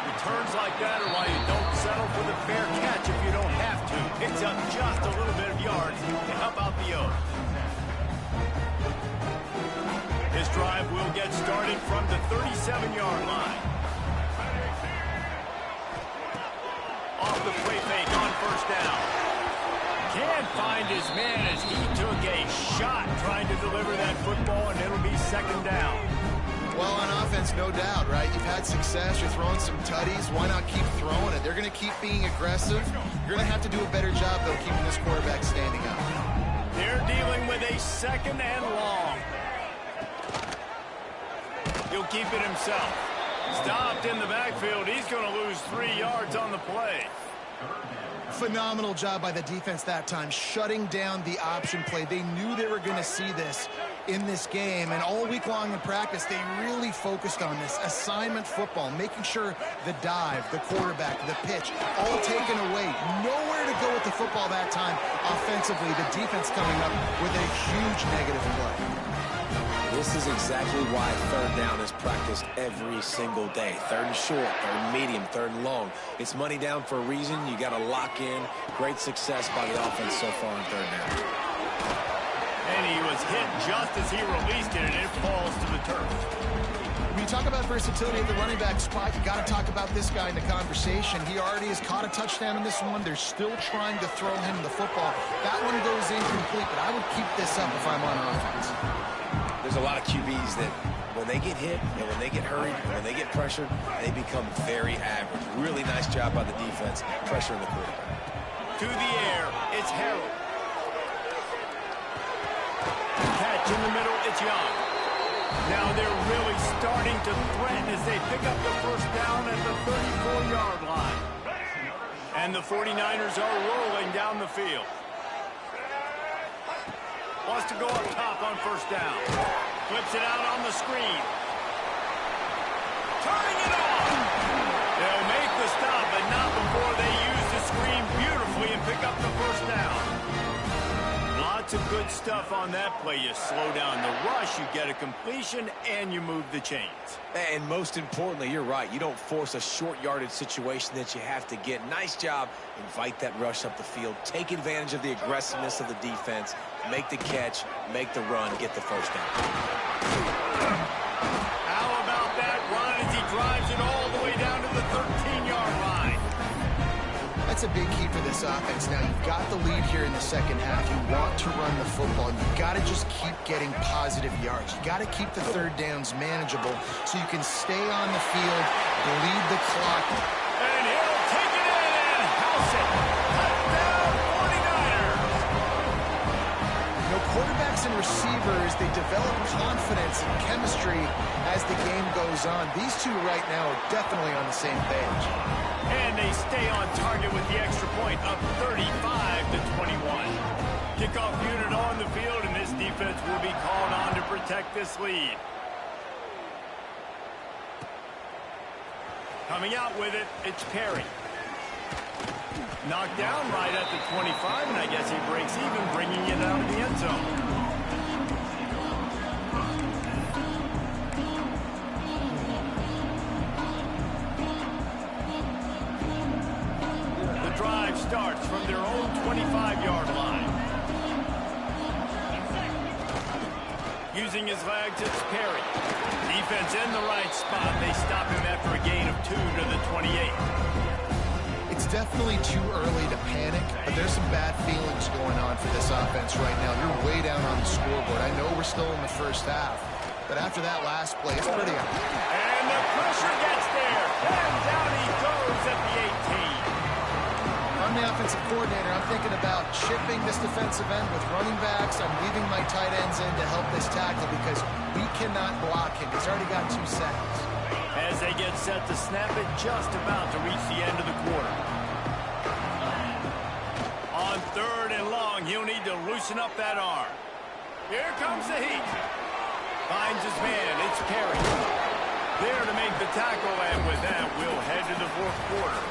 Returns like that are why you don't settle for the fair catch if you don't have to. Picks up just a little bit of yards to help out the O. This drive will get started from the 37-yard line. Off the play fake on first down. Can't find his man as he took a shot trying to deliver that football, and it'll be 2nd down. Well, on offense, no doubt, right? You've had success. You're throwing some tutties. Why not keep throwing it? They're going to keep being aggressive. You're going to have to do a better job, though, keeping this quarterback standing up. They're dealing with a 2nd and long. He'll keep it himself. Stopped in the backfield. He's going to lose 3 yards on the play. Phenomenal job by the defense that time, shutting down the option play. They knew they were going to see this in this game, and all week long in practice, they really focused on this assignment football, making sure the dive, the quarterback, the pitch, all taken away. Nowhere to go with the football that time offensively. The defense coming up with a huge negative play. This is exactly why 3rd down is practiced every single day. 3rd and short, 3rd and medium, 3rd and long. It's money down for a reason. You got to lock in. Great success by the offense so far on 3rd down. And he was hit just as he released it, and it falls to the turf. When you talk about versatility at the running back spot, you got to talk about this guy in the conversation. He already has caught a touchdown in this one. They're still trying to throw him the football. That one goes incomplete, but I would keep this up if I'm on offense. There's a lot of QBs that when they get hit and when they get hurried and when they get pressured, they become very average. Really nice job by the defense pressuring the quarterback. To the air, it's Harold. Catch in the middle, it's Young. Now they're really starting to threaten as they pick up the first down at the 34-yard line. And the 49ers are rolling down the field. Wants to go up top on first down. Flips it out on the screen. Turning it on. They'll make the stop, but not before they use the screen beautifully and pick up the first down. Lots of good stuff on that play. You slow down the rush, you get a completion, and you move the chains. And most importantly, you're right. You don't force a short yardage situation that you have to get. Nice job. Invite that rush up the field. Take advantage of the aggressiveness of the defense. Make the catch, make the run, get the first down. How about that run as he drives it all the way down to the 13-yard line? That's a big key for this offense. Now, you've got the lead here in the second half. You want to run the football. You've got to just keep getting positive yards. You got to keep the 3rd downs manageable so you can stay on the field, bleed the clock. And he'll take it in and house it. Touchdown 49ers. You know, quarterbacks and receivers, they develop confidence and chemistry as the game goes on. These two right now are definitely on the same page. And they stay on target with the extra point, up 35-21. Kickoff unit on the field, and this defense will be called on to protect this lead. Coming out with it, it's Perry. Knocked down right at the 25, and I guess he breaks even, bringing it out of the end zone. Drive starts from their own 25-yard line. Using his legs, it's Perry. Defense in the right spot. They stop him after a gain of 2 to the 28. It's definitely too early to panic, but there's some bad feelings going on for this offense right now. You're way down on the scoreboard. I know we're still in the first half, But after that last play, it's pretty obvious. And the pressure gets there. And down he goes at the 18. I'm the offensive coordinator. I'm thinking about chipping this defensive end with running backs. I'm leaving my tight ends in to help this tackle because we cannot block him. He's already got 2 seconds. As they get set to snap it, just about to reach the end of the quarter. On 3rd and long, he'll need to loosen up that arm. Here comes the heat. Finds his man. It's Perry. There to make the tackle, and with that, we'll head to the 4th quarter.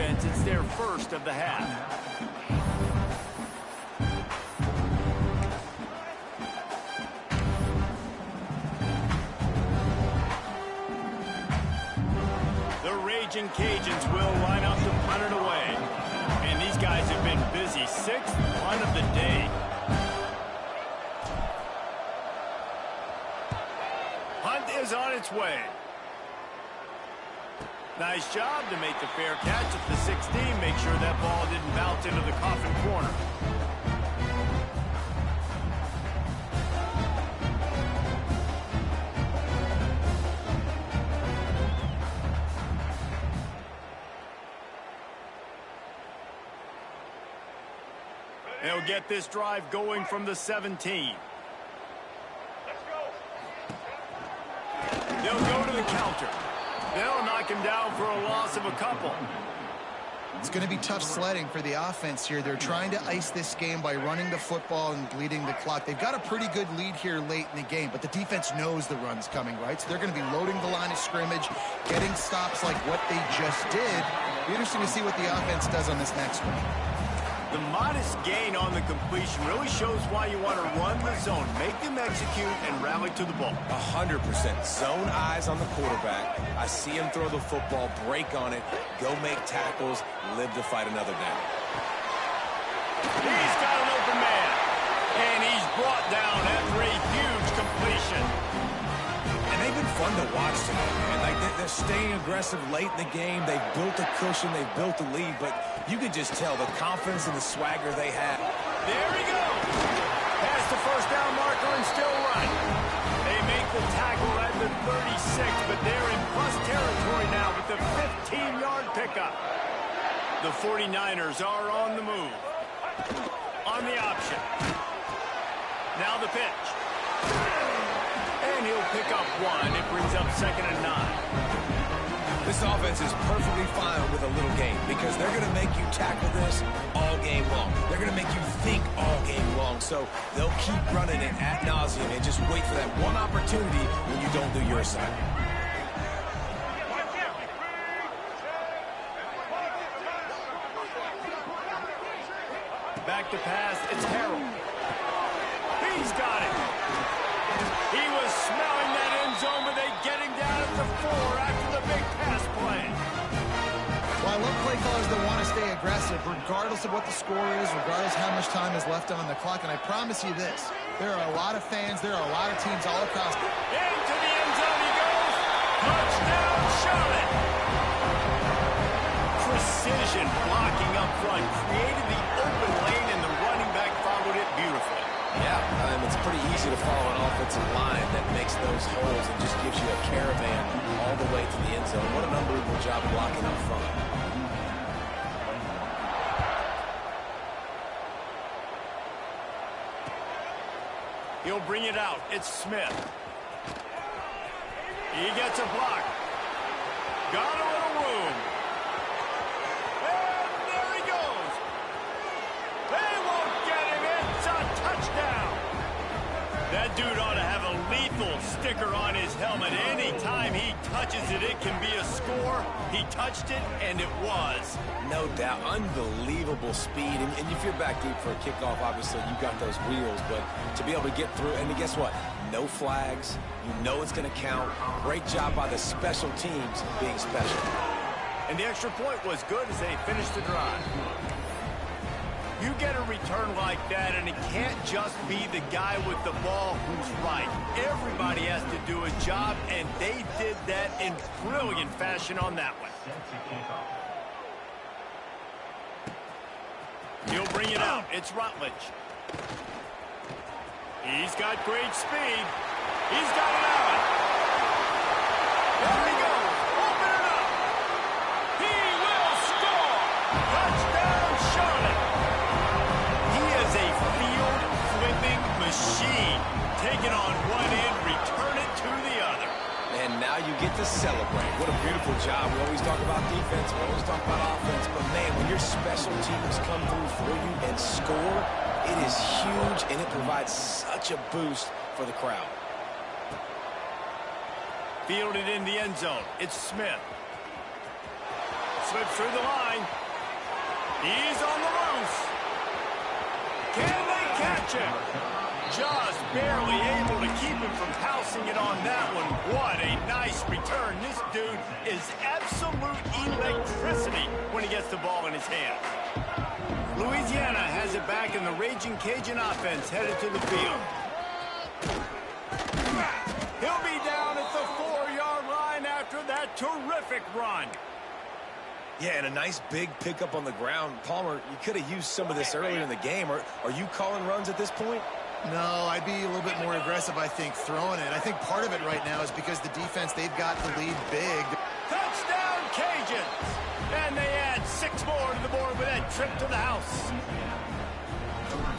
It's their first of the half. The Raging Cajuns will line up to punt it away. And these guys have been busy. 6th punt of the day. Punt is on its way. Nice job to make the fair catch at the 16. Make sure that ball didn't bounce into the coffin corner. They'll get this drive going from the 17. They'll go to the counter. They'll knock him down for a loss of a couple. It's going to be tough sledding for the offense here. They're trying to ice this game by running the football and bleeding the clock. They've got a pretty good lead here late in the game, but the defense knows the run's coming, right? So they're going to be loading the line of scrimmage, getting stops like what they just did. Be interesting to see what the offense does on this next one. The modest gain on the completion really shows why you want to run the zone. Make them execute and rally to the ball. 100%. Zone eyes on the quarterback. I see him throw the football, break on it, go make tackles, live to fight another down. He's got an open man. And he's brought down after a huge completion. And they've been fun to watch tonight, man. Like, they're staying aggressive late in the game. They've built a cushion. They've built a lead. But you can just tell the confidence and the swagger they have. There he goes. Past the first down marker and still running. They make the tackle at the 36, but they're in plus territory now with the 15-yard pickup. The 49ers are on the move. On the option. Now the pitch. And he'll pick up 1. It brings up 2nd and 9. This offense is perfectly fine with a little game because they're going to make you tackle this all game long. They're going to make you think all game long. So they'll keep running it ad nauseum and just wait for that one opportunity when you don't do your assignment. Back to pass. It's Harold. He's got it. He was smelling that end zone, but they get him down at the 4 after the big pass play. Well, I love play callers that want to stay aggressive, regardless of what the score is, regardless of how much time is left on the clock. And I promise you this, there are a lot of fans, there are a lot of teams all across. Into the end zone he goes. Touchdown, Charlotte. Precision blocking up front created the open lane, and the running back followed it beautifully. Yeah, it's pretty easy to follow an offensive line that makes those holes and just gives you a caravan all the way to the end zone. What an unbelievable job blocking up front. He'll bring it out. It's Smith. He gets a block. Got a little room. And there he goes. They won't get him. It's a touchdown. That dude ought to have a lethal sticker on his helmet. Anytime he touches it, it can be a score. He touched it, and it was. No doubt. Unbelievable speed. And if you're back deep for a kickoff, obviously you got those wheels. But to be able to get through, and guess what? No flags. You know it's going to count. Great job by the special teams being special. And the extra point was good as they finished the drive. You get a return like that, and it can't just be the guy with the ball who's right. Everybody has to do a job, and they did that in brilliant fashion on that one. He'll bring it out. It's Rutledge. He's got great speed. He's got it out. There he goes. Open it up. He will score. Touchdown, Charlotte. He is a field-flipping machine. Take it on one end, return it to the other. And now you get to celebrate. What a beautiful job. We always talk about defense. We always talk about offense. But, man, when your special teams come through for you and score, it is huge, and it provides such a boost for the crowd. Fielded in the end zone. It's Smith. Slips through the line. He's on the loose. Can they catch him? Just barely able to keep him from pouncing it on that one. What a nice return. This dude is absolute electricity when he gets the ball in his hand. Louisiana has it back in the Raging Cajun offense headed to the field. He'll be down at the 4-yard line after that terrific run. Yeah, and a nice big pickup on the ground. Palmer, you could have used some of this earlier in the game. Are you calling runs at this point? No, I'd be a little bit more aggressive, I think, throwing it. I think part of it right now is because the defense, they've got the lead big. Touchdown, Cajuns! And they add 6 more to the board with that trip to the house.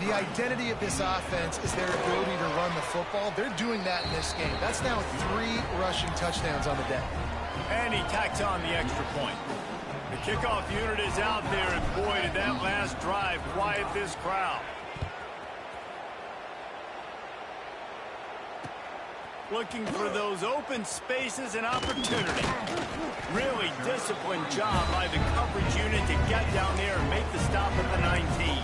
The identity of this offense is their ability to run the football. They're doing that in this game. That's now 3 rushing touchdowns on the day. And he tacks on the extra point. The kickoff unit is out there, and boy, did that last drive quiet this crowd. Looking for those open spaces and opportunity. Really disciplined job by the coverage unit to get down there and make the stop at the 19.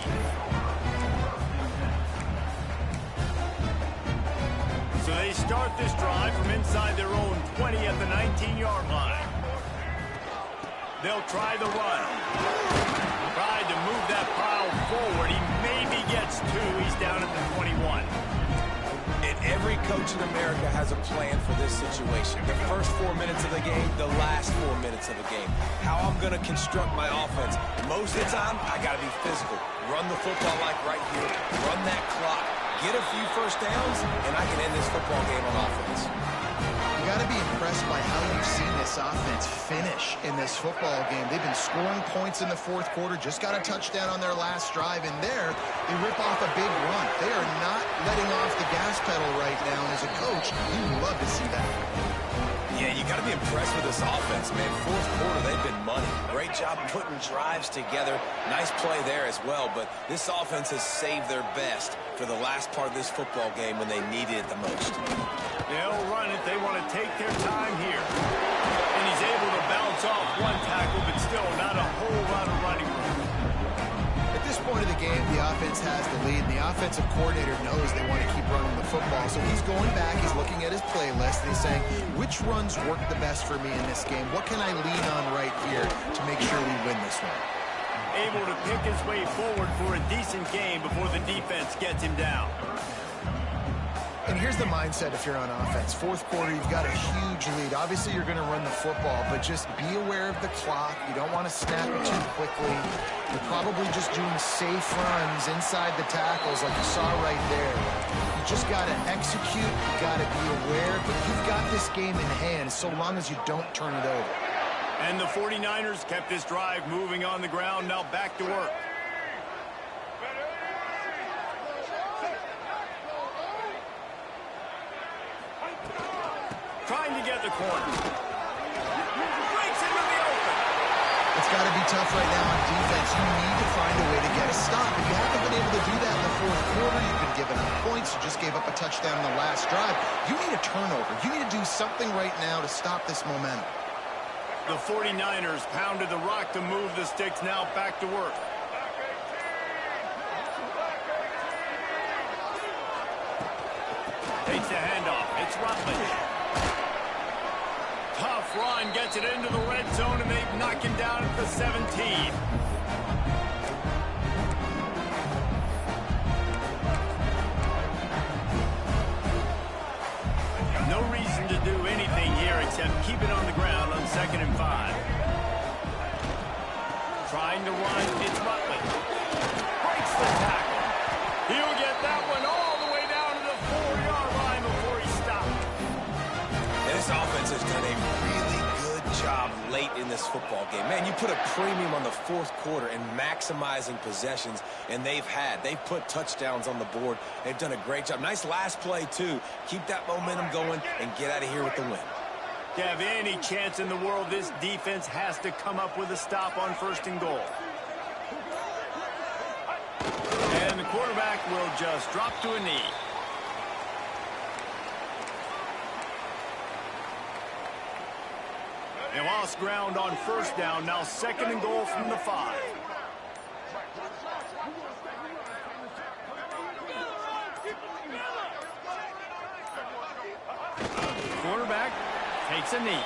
So they start this drive from inside their own 20 at the 19-yard line. They'll try the run. Tried to move that pile forward. He maybe gets 2. He's down at the 21. And every coach in America has a plan for this situation. The first 4 minutes of the game, the last 4 minutes of the game. How I'm going to construct my offense. Most of the time, I got to be physical. Run the football like right here. Run that clock. Get a few first downs, and I can end this football game on offense. You got to be impressed by how you've seen this offense finish in this football game. They've been scoring points in the fourth quarter, just got a touchdown on their last drive, and there they rip off a big run. They are not letting off the gas pedal right now, and as a coach, you love to see that. Yeah, you got to be impressed with this offense, man. Fourth quarter, they've been money. Great job putting drives together. Nice play there as well, but this offense has saved their best for the last part of this football game when they needed it the most. They'll run it. They want to take their time here. And he's able to bounce off one tackle, but still not a whole lot of running room. At this point of the game, the offense has the lead, and the offensive coordinator knows they want to keep running the football. So he's going back, he's looking at his playlist, and he's saying, which runs work the best for me in this game? What can I lean on right here to make sure we win this one? Able to pick his way forward for a decent game before the defense gets him down. And here's the mindset if you're on offense. Fourth quarter, you've got a huge lead. Obviously, you're going to run the football, but just be aware of the clock. You don't want to snap it too quickly. You're probably just doing safe runs inside the tackles like you saw right there. You just got to execute. You got to be aware, but you've got this game in hand so long as you don't turn it over. And the 49ers kept this drive moving on the ground. Now back to work. Trying to get the corner. Breaks It's got to be tough right now on defense. You need to find a way to get a stop. If you haven't been able to do that in the fourth quarter, you've been giving up points. You just gave up a touchdown in the last drive. You need a turnover. You need to do something right now to stop this momentum. The 49ers pounded the rock to move the sticks. Now back to work. Takes the handoff. It's Rutledge. Tough run, gets it into the red zone, and they knock him down at the 17. No reason to do anything here except keep it on the ground on 2nd and 5. Trying to run, it's Rutledge. Breaks the tackle. He'll get that one all the way down to the 4-yard line before he stopped. And this offense has done a really good job late in this football game. Man, you put a premium on the fourth quarter and maximizing possessions, and they've put touchdowns on the board. They've done a great job. Nice last play, too. Keep that momentum going and get out of here with the win. To have any chance in the world, this defense has to come up with a stop on 1st and goal. And the quarterback will just drop to a knee. They lost ground on 1st down. Now 2nd and goal from the 5. Quarterback takes a knee.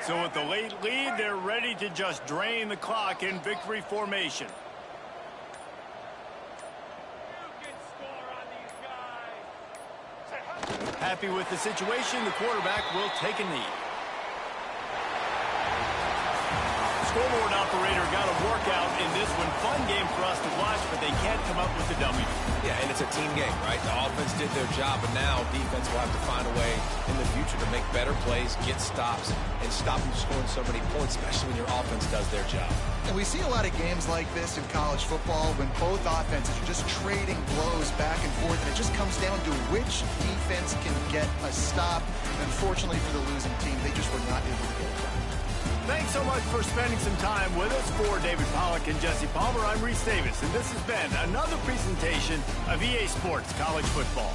So with the late lead, they're ready to just drain the clock in victory formation. Happy with the situation, the quarterback will take a knee. Scoreboard operator got a workout in this one. Fun game for us to watch, but they can't come up with the W. Yeah, and it's a team game, right? The offense did their job, but now defense will have to find a way in the future to make better plays, get stops, and stop them scoring so many points, especially when your offense does their job. And we see a lot of games like this in college football when both offenses are just trading blows back and forth, and it just comes down to which defense can get a stop. Unfortunately for the losing team, they just were not able to get it done. Thanks so much for spending some time with us. For David Pollack and Jesse Palmer, I'm Reese Davis, and this has been another presentation of EA Sports College Football.